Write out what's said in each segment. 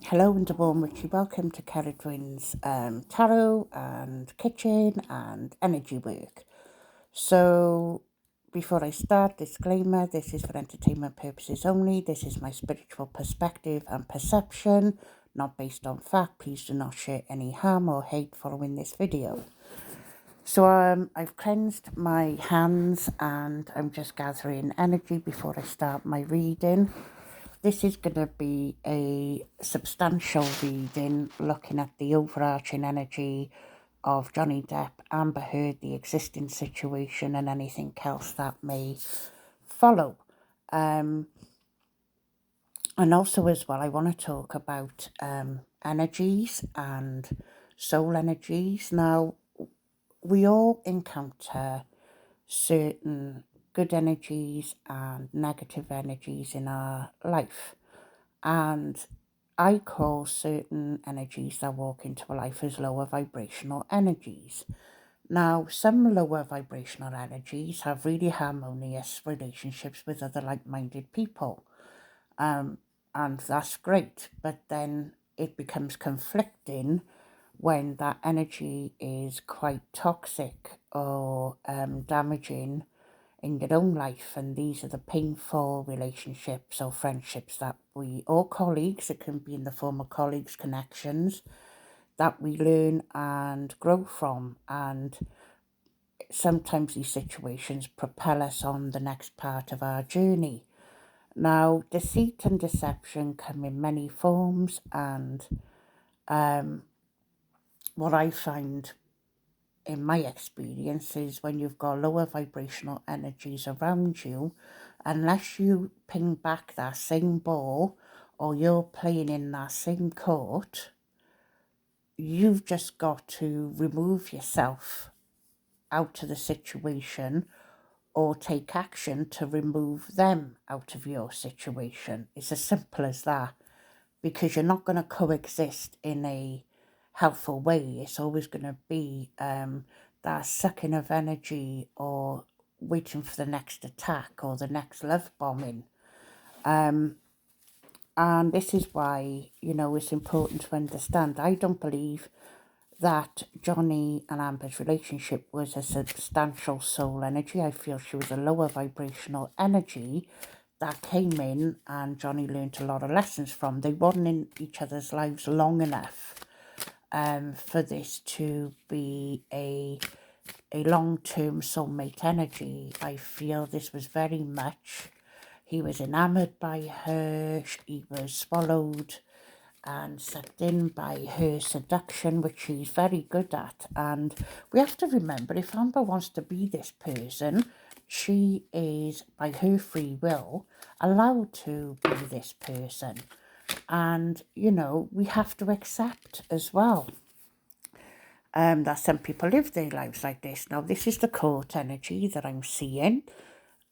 Hello and a warm Richie welcome to Caradwin's Tarot and Kitchen and Energy Work. So, before I start, disclaimer, this is for entertainment purposes only. This is my spiritual perspective and perception, not based on fact. Please do not share any harm or hate following this video. So I've cleansed my hands and I'm just gathering energy before I start my reading. This is going to be a substantial reading looking at the overarching energy of Johnny Depp, Amber Heard, the existing situation and anything else that may follow. And also as well, I want to talk about energies and soul energies. Now, we all encounter certain good energies and negative energies in our life. And I call certain energies that walk into a life as lower vibrational energies. Now, some lower vibrational energies have really harmonious relationships with other like-minded people. And that's great. But then it becomes conflicting when that energy is quite toxic or damaging in your own life, and these are the painful relationships or friendships that we, or colleagues, it can be in the form of colleagues, connections, that we learn and grow from. And sometimes these situations propel us on the next part of our journey. Now, deceit and deception come in many forms, and what I find in my experience is when you've got lower vibrational energies around you, unless you ping back that same ball or you're playing in that same court, you've just got to remove yourself out of the situation or take action to remove them out of your situation. It's as simple as that, because you're not going to coexist in a helpful way. It's always going to be that sucking of energy or waiting for the next attack or the next love bombing. And this is why, it's important to understand. I don't believe that Johnny and Amber's relationship was a substantial soul energy. I feel she was a lower vibrational energy that came in and Johnny learned a lot of lessons from. They weren't in each other's lives long enough for this to be a long-term soulmate energy. I feel this was very much, he was enamoured by her, he was swallowed and sucked in by her seduction, which she's very good at. And we have to remember, if Amber wants to be this person, she is, by her free will, allowed to be this person. And, we have to accept as well that some people live their lives like this. Now, this is the court energy that I'm seeing,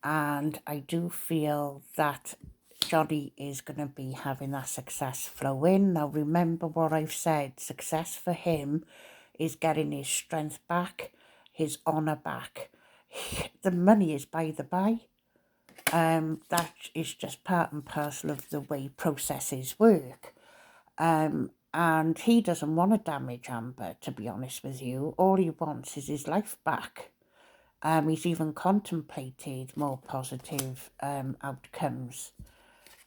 and I do feel that Johnny is going to be having that success flow in. Now, remember what I've said. Success for him is getting his strength back, his honour back. The money is by the by. That is just part and parcel of the way processes work. And he doesn't want to damage Amber, to be honest with you. All he wants is his life back. He's even contemplated more positive outcomes.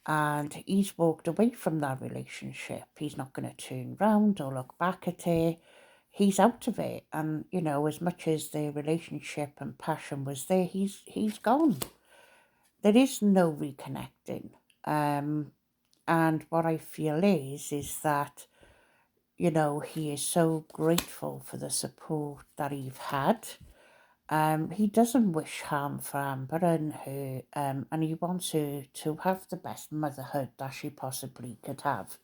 And he's walked away from that relationship. He's not going to turn round or look back at it. He's out of it. And, as much as the relationship and passion was there, he's gone. There is no reconnecting. And what I feel is that, he is so grateful for the support that he's had. He doesn't wish harm for Amber and her, and he wants her to have the best motherhood that she possibly could have.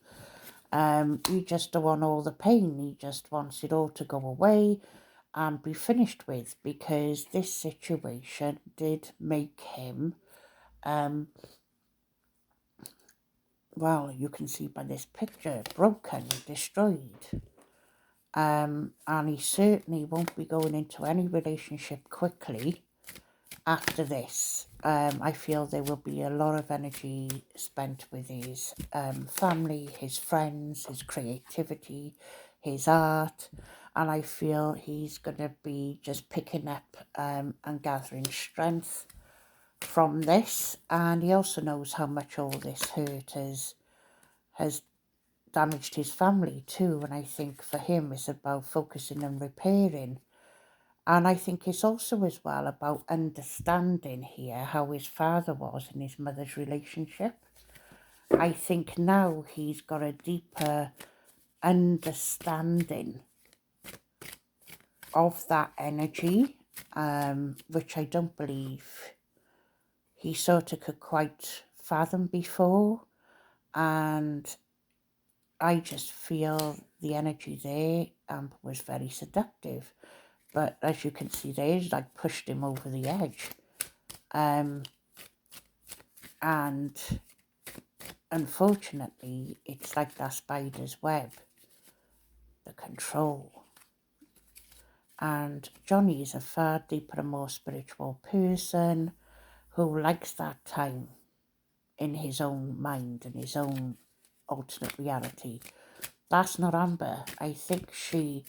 He just don't want all the pain. He just wants it all to go away and be finished with, because this situation did make him, well, you can see by this picture, broken, destroyed. And he certainly won't be going into any relationship quickly after this. I feel there will be a lot of energy spent with his family, his friends, his creativity, his art, and I feel he's going to be just picking up and gathering strength from this. And he also knows how much all this hurt has damaged his family too, and I think for him it's about focusing and repairing. And I think it's also as well about understanding here how his father was and his mother's relationship. I think now he's got a deeper understanding of that energy, which I don't believe he sort of could quite fathom before. And I just feel the energy there was very seductive. But as you can see there, it's like pushed him over the edge. And unfortunately, it's like that spider's web, the control. And Johnny is a far deeper and more spiritual person who likes that time in his own mind and his own alternate reality. That's not Amber. I think she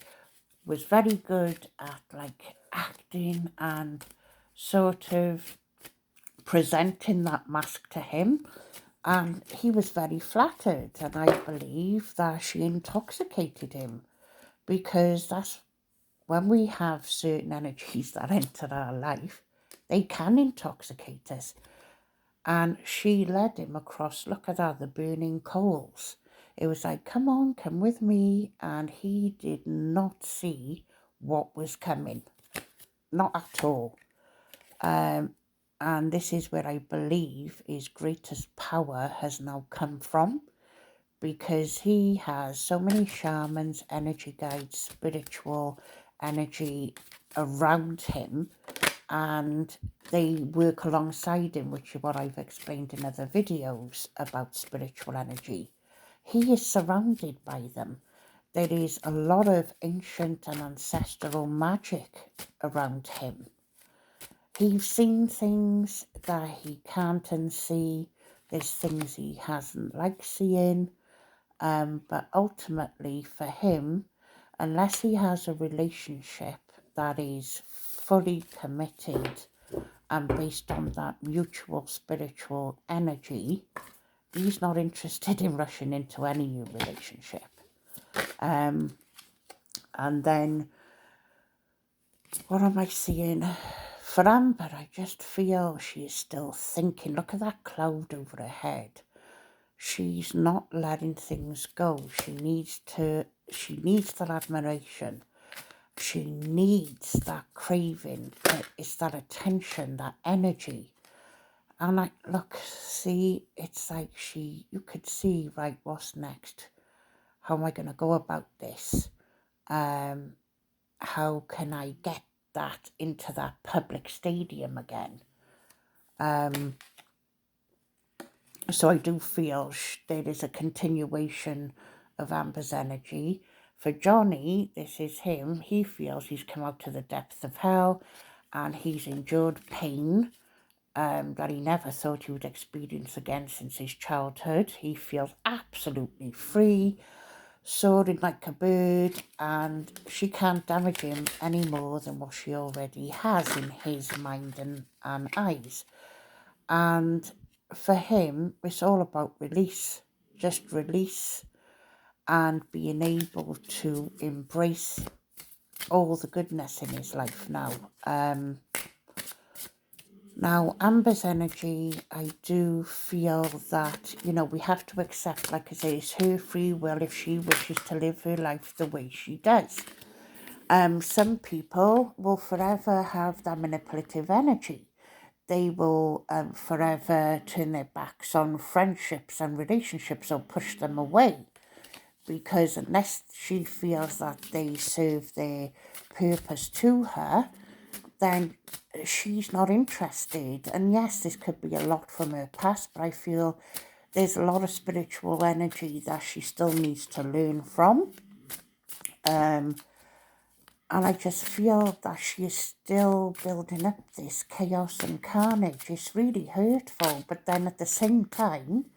was very good at like acting and sort of presenting that mask to him, and he was very flattered, and I believe that she intoxicated him, because that's when we have certain energies that enter our life, they can intoxicate us. And she led him across, look at that, the burning coals. It was like, come on, come with me. And he did not see what was coming. Not at all. And this is where I believe his greatest power has now come from, because he has so many shamans, energy guides, spiritual energy around him, and they work alongside him, which is what I've explained in other videos about spiritual energy. He is surrounded by them. There is a lot of ancient and ancestral magic around him. He's seen things that he can't unsee. There's things he hasn't liked seeing. But ultimately for him, unless he has a relationship that is fully committed and based on that mutual spiritual energy, he's not interested in rushing into any new relationship. And then, what am I seeing? For Amber, I just feel she is still thinking. Look at that cloud over her head. She's not letting things go. She needs that admiration. She needs that craving. It's that attention, that energy. And it's like you could see, right, what's next? How am I going to go about this? How can I get that into that public stadium again? So I do feel there is a continuation of Amber's energy. For Johnny, this is him. He feels he's come out to the depths of hell, and he's endured pain that he never thought he would experience again since his childhood. He feels absolutely free, soaring like a bird, and she can't damage him any more than what she already has in his mind and eyes. And for him, it's all about release, just release, and being able to embrace all the goodness in his life now. Now, Amber's energy, I do feel that, we have to accept, like I say, it's her free will if she wishes to live her life the way she does. Some people will forever have that manipulative energy. They will forever turn their backs on friendships and relationships or push them away, because unless she feels that they serve their purpose to her, then she's not interested. And yes, this could be a lot from her past, but I feel there's a lot of spiritual energy that she still needs to learn from. And I just feel that she is still building up this chaos and carnage. It's really hurtful. But then at the same time,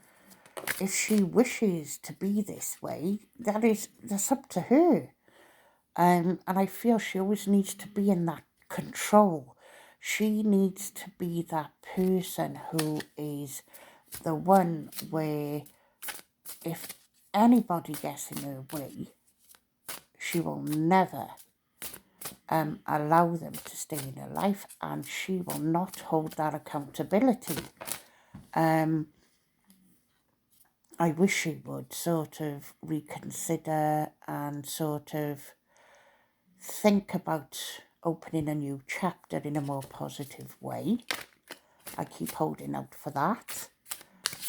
if she wishes to be this way, that's up to her. And I feel she always needs to be in that control. She needs to be that person who is the one where if anybody gets in her way, she will never allow them to stay in her life, and she will not hold that accountability. I wish she would sort of reconsider and sort of think about opening a new chapter in a more positive way. I keep holding out for that.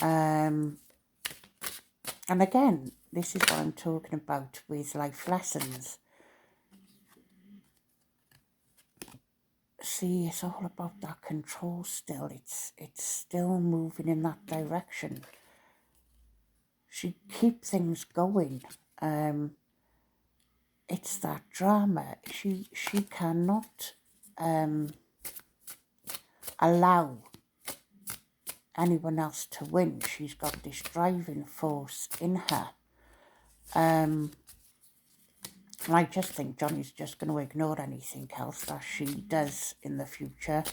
And again, this is what I'm talking about with life lessons. See, it's all about that control still. It's still moving in that direction. She keeps things going. It's that drama. She cannot allow anyone else to win. She's got this driving force in her. And I just think Johnny's just going to ignore anything else that she does in the future.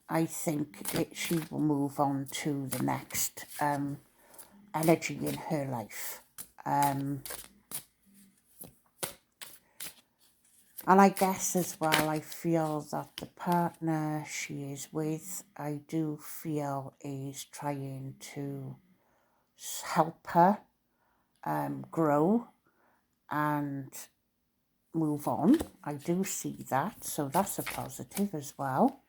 I think she will move on to the next energy in her life. And I guess as well, I feel that the partner she is with, I do feel is trying to help her grow and move on. I do see that, so that's a positive as well.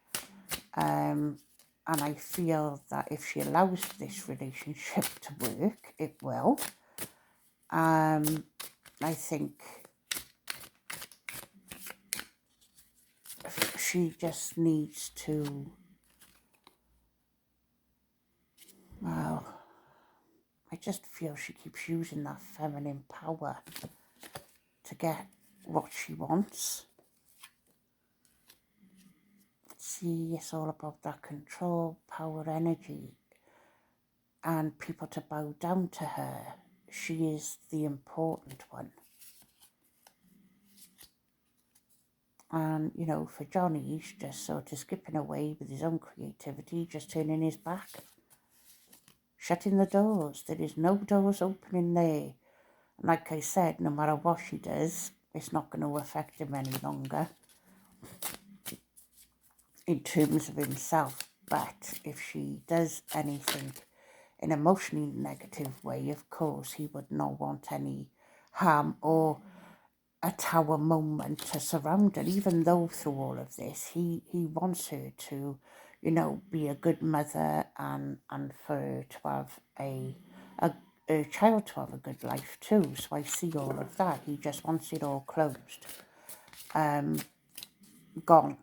And I feel that if she allows this relationship to work, it will. I think she just needs to, well, I just feel she keeps using that feminine power to get what she wants. See, it's all about that control, power, energy, and people to bow down to her. She is the important one. And, you know, for Johnny, he's just sort of skipping away with his own creativity, just turning his back, shutting the doors. There is no doors opening there. And like I said, no matter what she does, it's not going to affect him any longer in terms of himself. But if she does anything in an emotionally negative way, of course, he would not want any harm or a tower moment to surround her, even though through all of this, he wants her to, you know, be a good mother and for her to have a child to have a good life too. So I see all of that. He just wants it all closed. Gone.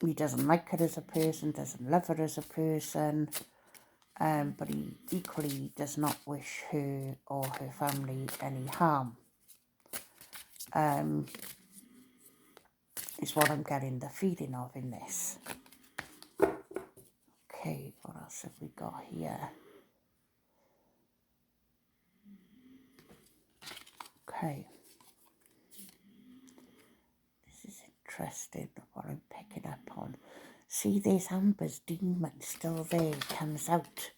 He doesn't like her as a person, doesn't love her as a person, but he equally does not wish her or her family any harm. Is what I'm getting the feeling of in this. Okay, what else have we got here? Okay. This is interesting what I'm picking up on. See, there's Amber's demon still there, comes out.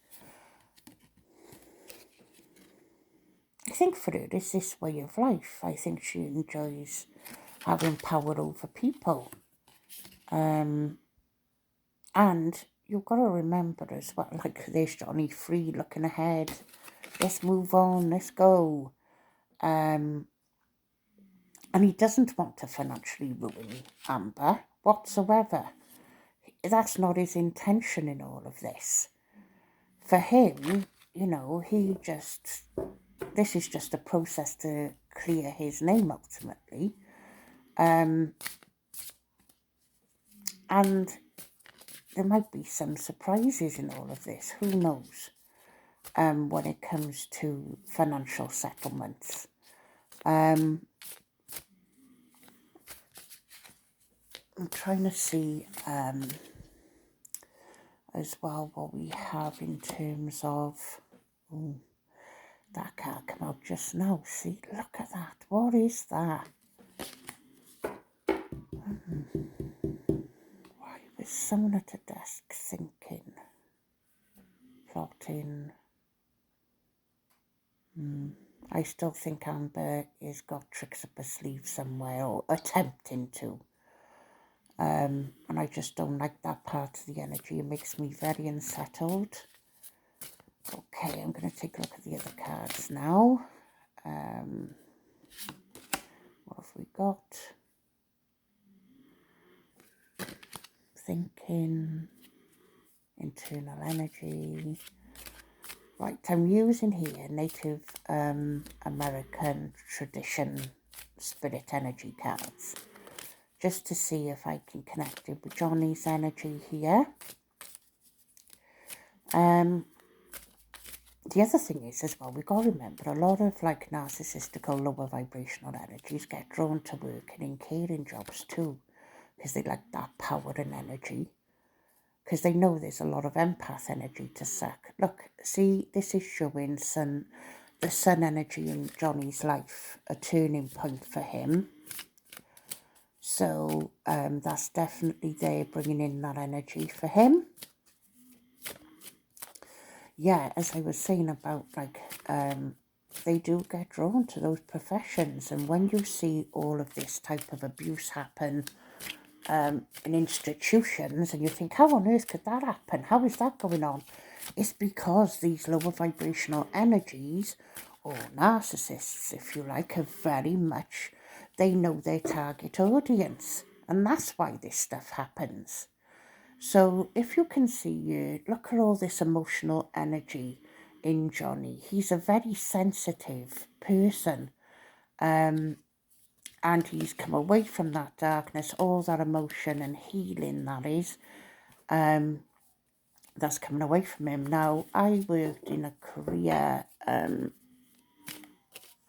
I think for her, it's this way of life. I think she enjoys having power over people. And you've got to remember as well, like there's Johnny free looking ahead. Let's move on, let's go. And he doesn't want to financially ruin Amber whatsoever. That's not his intention in all of this. For him, you know, this is just a process to clear his name ultimately. And there might be some surprises in all of this. Who knows? When it comes to financial settlements. I'm trying to see as well what we have in terms of... Oh, that card come out just now. See, look at that. What is that? Why was someone at a desk thinking, plotting? I still think Amber has got tricks up her sleeve somewhere, or attempting to. And I just don't like that part of the energy. It makes me very unsettled. Okay, I'm going to take a look at the other cards now. What have we got? Thinking, internal energy. Right, I'm using here Native American tradition spirit energy cards, just to see if I can connect it with Johnny's energy here. The other thing is as well, we've got to remember a lot of like narcissistical lower vibrational energies get drawn to working in caring jobs too, because they like that power and energy, because they know there's a lot of empath energy to suck. Look, see, this is showing the sun energy in Johnny's life, a turning point for him. So that's definitely there, bringing in that energy for him. Yeah, as I was saying about, like, they do get drawn to those professions. And when you see all of this type of abuse happen in institutions, and you think, how on earth could that happen? How is that going on? It's because these lower vibrational energies, or narcissists, if you like, are very much, they know their target audience. And that's why this stuff happens. So if you can see, look at all this emotional energy in Johnny. He's a very sensitive person. And he's come away from that darkness, all that emotion and healing that is. That's coming away from him. Now, I worked in a career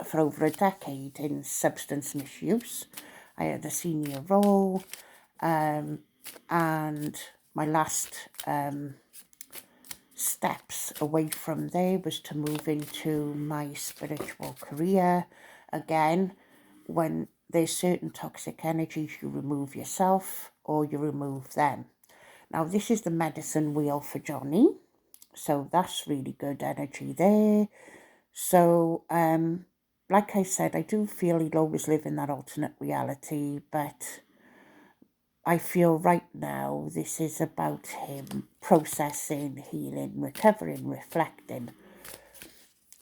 for over a decade in substance misuse. I had a senior role, and my last steps away from there was to move into my spiritual career. Again, when there's certain toxic energies, you remove yourself or you remove them. Now, this is the medicine wheel for Johnny, so that's really good energy there. So, like I said, I do feel he'll always live in that alternate reality, but I feel right now this is about him processing, healing, recovering, reflecting.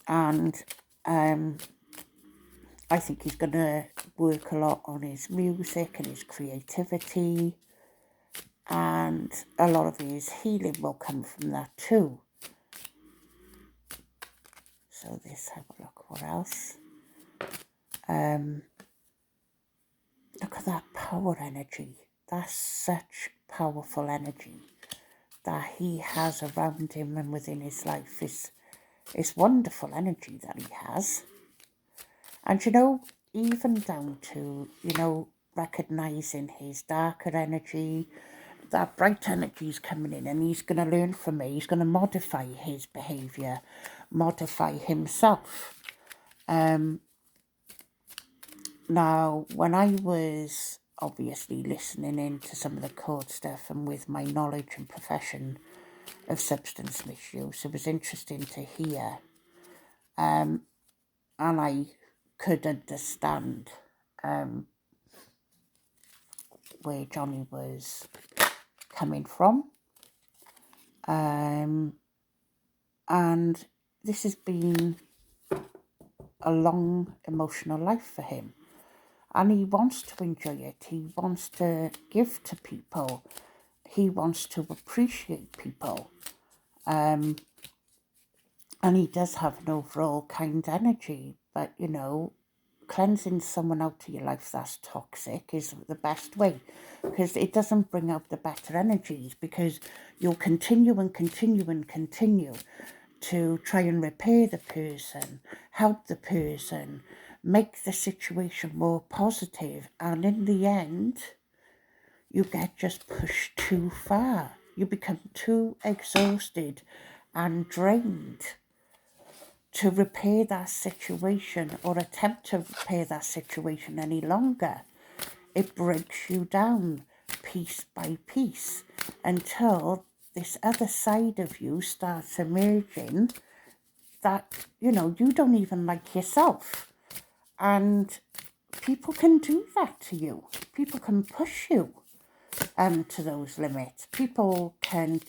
And I think he's going to work a lot on his music and his creativity. And a lot of his healing will come from that too. So let's have a look. What else? Look at that power energy. That's such powerful energy that he has around him and within his life. It's wonderful energy that he has. And, you know, even down to, you know, recognising his darker energy, that bright energy is coming in, and he's going to learn from it. He's going to modify his behaviour, modify himself. Now, when I was obviously listening into some of the court stuff and with my knowledge and profession of substance misuse, it was interesting to hear. And I could understand where Johnny was coming from. And this has been a long emotional life for him. And he wants to enjoy it. He wants to give to people. He wants to appreciate people. And he does have an overall kind energy. But, you know, cleansing someone out of your life that's toxic is the best way, because it doesn't bring out the better energies, because you'll continue and continue and continue to try and repair the person, help the person, make the situation more positive, and in the end, you get just pushed too far. You become too exhausted and drained to repair that situation or attempt to repair that situation any longer. It breaks you down piece by piece until this other side of you starts emerging that, you don't even like yourself. And people can do that to you. People can push you to those limits. People can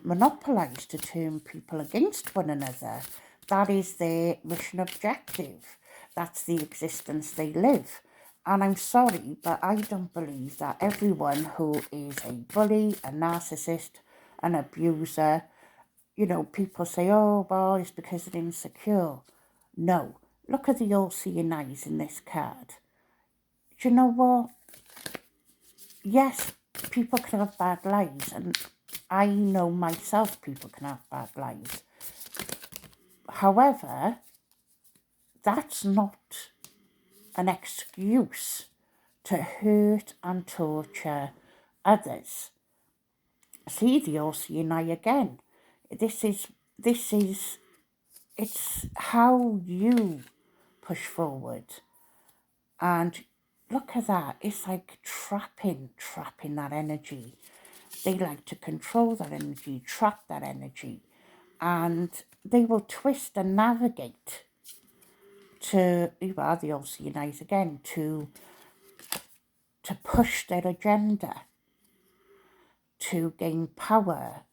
monopolise to turn people against one another. That is their mission objective. That's the existence they live. And I'm sorry, but I don't believe that everyone who is a bully, a narcissist, an abuser, people say, oh, well, it's because they're insecure. No. Look at the all-seeing eyes in this card. Do you know what? Yes, people can have bad lives, and I know myself people can have bad lives. However, that's not an excuse to hurt and torture others. See the all-seeing eye again. This is, it's how you push forward. And look at that. It's like trapping that energy. They like to control that energy, trap that energy. And they will twist and navigate to, the all-seeing eyes again, to push their agenda, to gain power,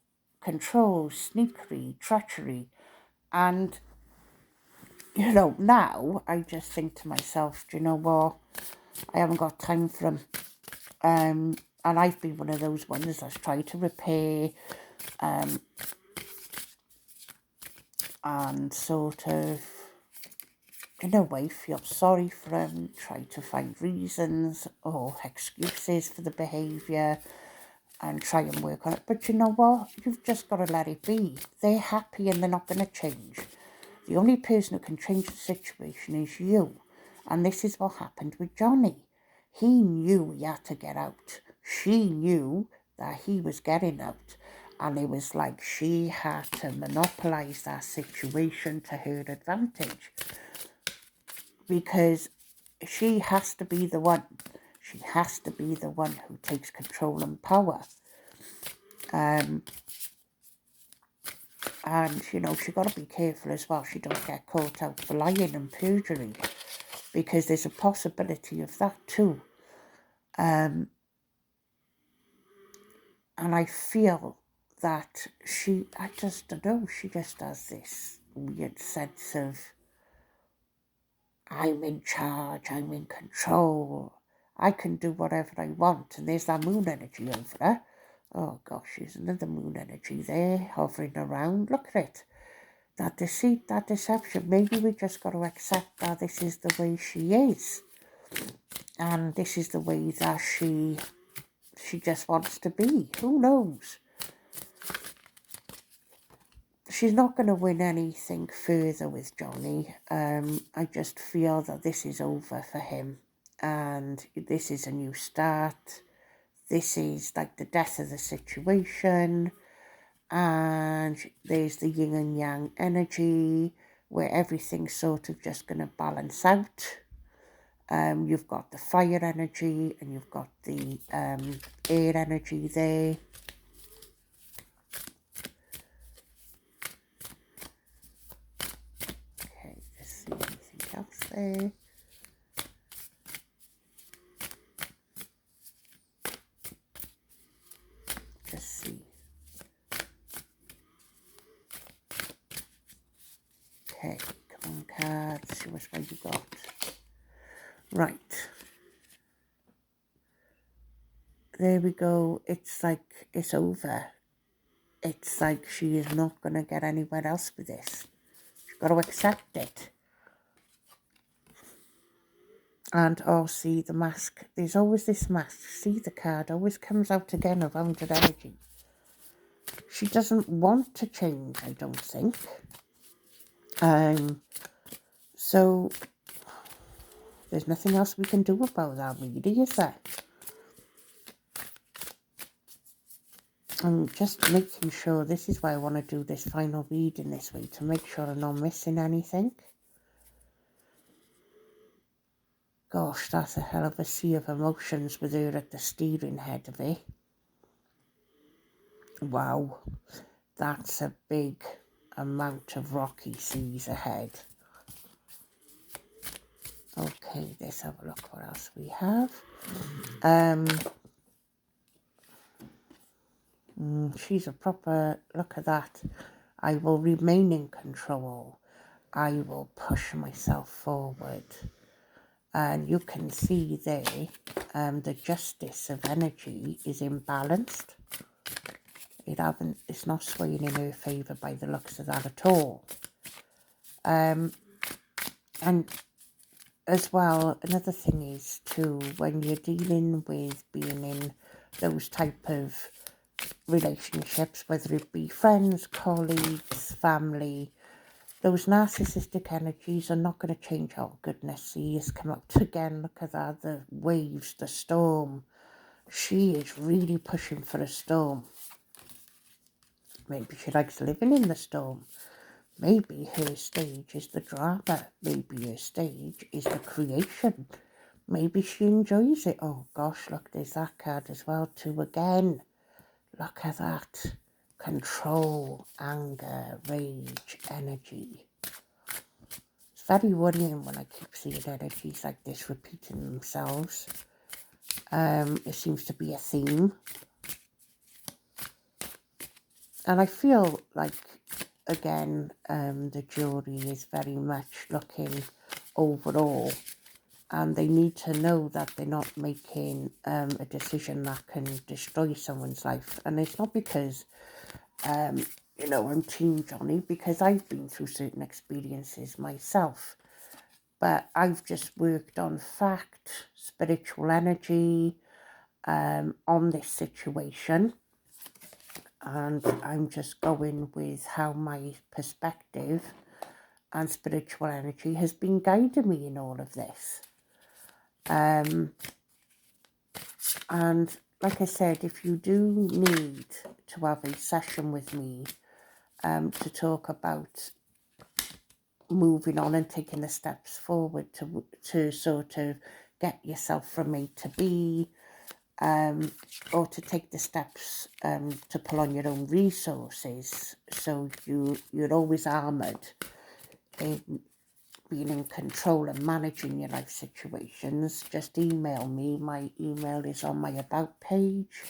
control, sneakery, treachery. And, now I just think to myself, do you know what? I haven't got time for them. And I've been one of those ones that's tried to repair and sort of, in a way, feel sorry for them, try to find reasons or excuses for the behaviour and try and work on it. But you know what? You've just got to let it be. They're happy and they're not going to change. The only person who can change the situation is you. And this is what happened with Johnny. He knew he had to get out. She knew that he was getting out. And it was like she had to monopolise that situation to her advantage. Because she has to be the one. She has to be the one who takes control and power. And, she got to be careful as well. She don't get caught out for lying and perjury. Because there's a possibility of that too. And I feel that I just don't know, she just has this weird sense of, I'm in charge, I'm in control, I can do whatever I want. And there's that moon energy over her. Oh gosh, there's another moon energy there hovering around. Look at it. That deceit, that deception. Maybe we just got to accept that this is the way she is. And this is the way that she just wants to be. Who knows? She's not going to win anything further with Johnny. I just feel that this is over for him. And this is a new start. This is like the death of the situation. And there's the yin and yang energy where everything's sort of just going to balance out. You've got the fire energy and you've got the air energy there. Okay, let's see anything else there. Just see. Okay, come on cards, see which one you got. Right. There we go. It's like it's over. It's like she is not going to get anywhere else with this. She's got to accept it. And see the mask. There's always this mask. See, the card always comes out again of Wounded Energy. She doesn't want to change, I don't think. So there's nothing else we can do about that, really, is there? I'm just making sure, this is why I want to do this final reading this way, to make sure I'm not missing anything. Gosh, that's a hell of a sea of emotions with her at the steering head of it. Wow, that's a big amount of rocky seas ahead. Okay, let's have a look what else we have. She's a proper, look at that. I will remain in control. I will push myself forward. And you can see there, the justice of energy is imbalanced. It's not swaying in her favour by the looks of that at all. And as well, another thing is too, when you're dealing with being in those type of relationships, whether it be friends, colleagues, family, those narcissistic energies are not going to change. Oh goodness, he has come out again. Look at that, the waves, the storm. She is really pushing for a storm. Maybe she likes living in the storm. Maybe her stage is the drama. Maybe her stage is the creation. Maybe she enjoys it. Oh gosh, look, there's that card as well too again. Look at that. Control, anger, rage, energy. It's very worrying when I keep seeing energies like this repeating themselves. It seems to be a theme. And I feel like, again, the jury is very much looking overall, and they need to know that they're not making a decision that can destroy someone's life. And it's not because, you know, I'm Team Johnny, because I've been through certain experiences myself. But I've just worked on fact, spiritual energy, on this situation. And I'm just going with how my perspective and spiritual energy has been guiding me in all of this. And like I said, if you do need to have a session with me to talk about moving on and taking the steps forward to sort of get yourself from A to B, or to take the steps to pull on your own resources, so you're always armoured in being in control and managing your life situations, just email me. My email is on my about page,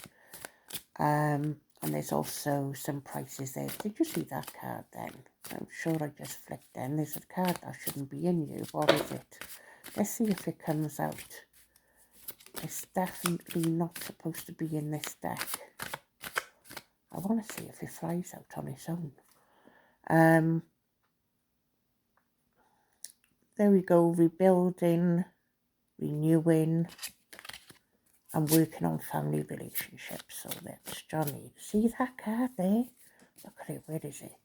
and there's also some prices there. Did you see that card then? I'm sure I just flicked then. There's a card that shouldn't be in you. What is it? Let's see if it comes out. It's definitely not supposed to be in this deck. I want to see if it flies out on its own. There we go. Rebuilding, renewing, and working on family relationships. So that's Johnny. See that card there? Look at it. Where is it?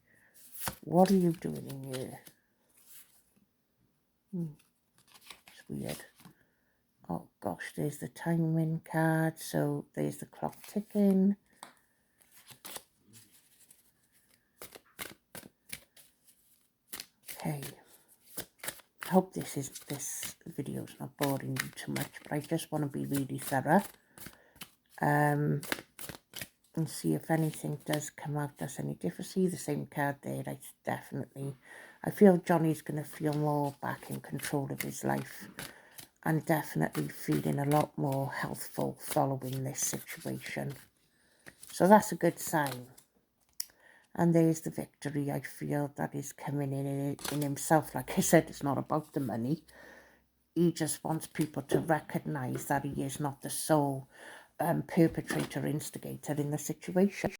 What are you doing in here? It's weird. Oh gosh, there's the timing card. So there's the clock ticking. Okay. I hope this video is not boring you too much, but I just want to be really thorough. And see if anything does come out that's any different. See the same card there. I feel Johnny's going to feel more back in control of his life, and definitely feeling a lot more healthful following this situation. So that's a good sign. And there's the victory I feel that is coming in himself. Like I said, it's not about the money. He just wants people to recognise that he is not the sole perpetrator, instigator in the situation.